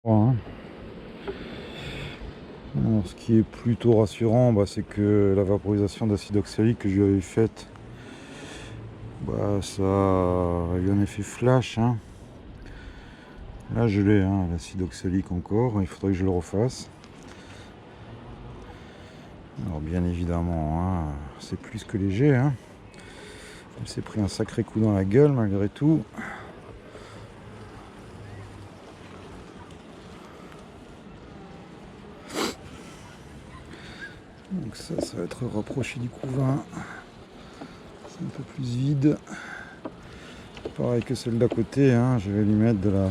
Hein. Alors, ce qui est plutôt rassurant, c'est que la vaporisation d'acide oxalique que je lui avais faite, ça a eu un effet flash. Hein. Là, je l'ai, hein, l'acide oxalique encore. Il faudrait que je le refasse. Alors, bien évidemment, hein, c'est plus que léger. Hein. Il s'est pris un sacré coup dans la gueule malgré tout. Donc ça va être rapproché du couvain. C'est un peu plus vide. Pareil que celle d'à côté, hein. Je vais lui mettre de la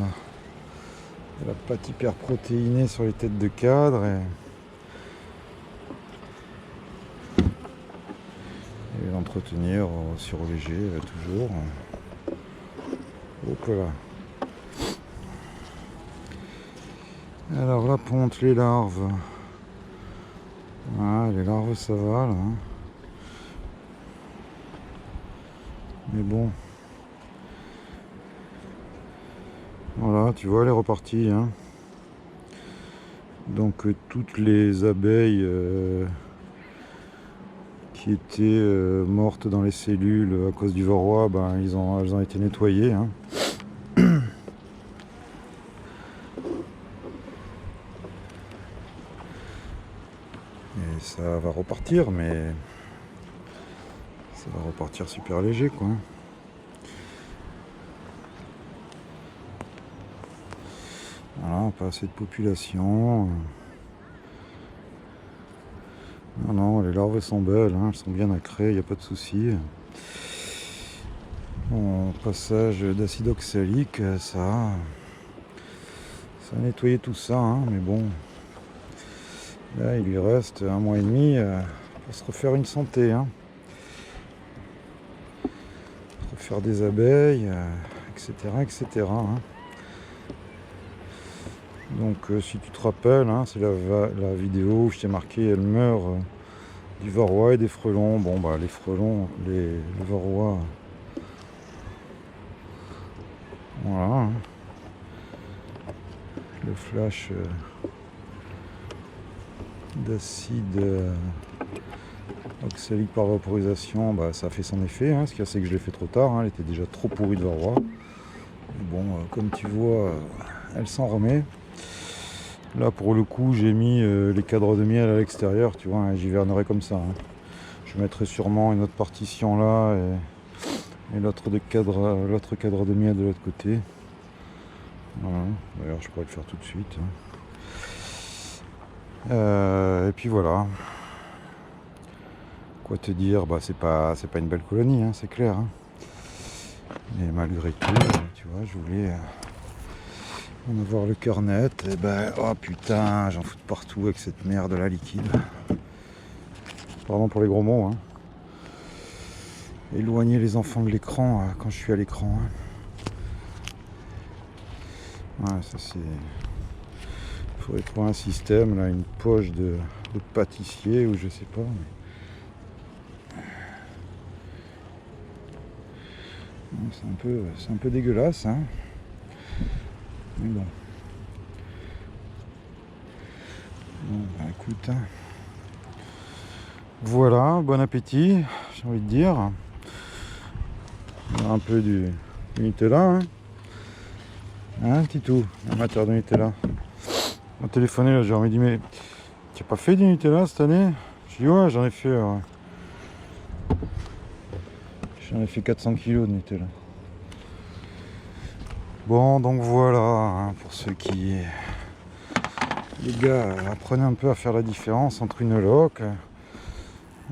pâte hyper protéinée sur les têtes de cadre et l'entretenir au sirop léger toujours. Hop là. Alors la ponte, les larves. Ah, les larves ça va là. Hein. Mais bon. Voilà, tu vois, elle est repartie. Hein. Donc toutes les abeilles qui étaient mortes dans les cellules à cause du varroa, elles ont été nettoyées. Hein. Et ça va repartir, mais ça va repartir super léger, quoi. Voilà, pas assez de population. Non, les larves sont belles, hein, elles sont bien nacrées, il n'y a pas de souci. Bon, passage d'acide oxalique, ça a nettoyé tout ça, hein, mais bon. Là, il lui reste 1 mois et demi pour se refaire une santé. Hein. Refaire des abeilles, etc. etc. Hein. Donc, si tu te rappelles, hein, c'est la vidéo où je t'ai marqué, elle meurt du varroa et des frelons. Bon, les frelons, le varroa. Voilà. Hein. Le flash d'acide oxalique par vaporisation, ça a fait son effet. Hein. Ce qu'il y a, c'est que je l'ai fait trop tard. Hein. Elle était déjà trop pourrie de varroa. Bon, comme tu vois, elle s'en remet. Là, pour le coup, j'ai mis les cadres de miel à l'extérieur, tu vois, hein, j'hivernerai comme ça. Hein. Je mettrai sûrement une autre partition là et l'autre cadre de miel de l'autre côté. Voilà. D'ailleurs, je pourrais le faire tout de suite. Hein. Et puis voilà. Quoi te dire, c'est pas une belle colonie, hein, c'est clair. Hein. Mais malgré tout, tu vois, je voulais en avoir le cœur net. Et oh putain, j'en fous de partout avec cette merde là liquide. Pardon pour les gros mots. Hein. Éloigner les enfants de l'écran quand je suis à l'écran. Hein. Ouais, ça c'est. Il faudrait trouver un système, là, une poche de pâtissier ou je sais pas. Mais... C'est un peu dégueulasse. Hein. Mais bon. Écoute. Hein. Voilà, bon appétit, j'ai envie de dire. On a un peu du Nutella. Hein, Titou, amateur de Nutella. On m'a téléphoné là, j'ai envie de dire, mais tu n'as pas fait du Nutella cette année? Je dis ouais, j'en ai fait. J'en ai fait 400 kilos de Nutella. Bon, donc voilà, hein, pour ceux qui... Les gars, apprenez un peu à faire la différence entre une loque,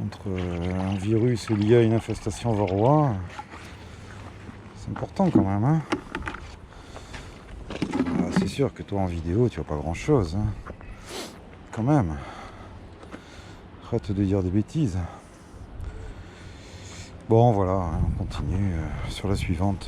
entre un virus lié à une infestation varroa. C'est important quand même. Hein. C'est sûr que toi en vidéo, tu vois pas grand chose. Hein. Quand même. Arrête de dire des bêtises. Bon, voilà, hein, on continue sur la suivante.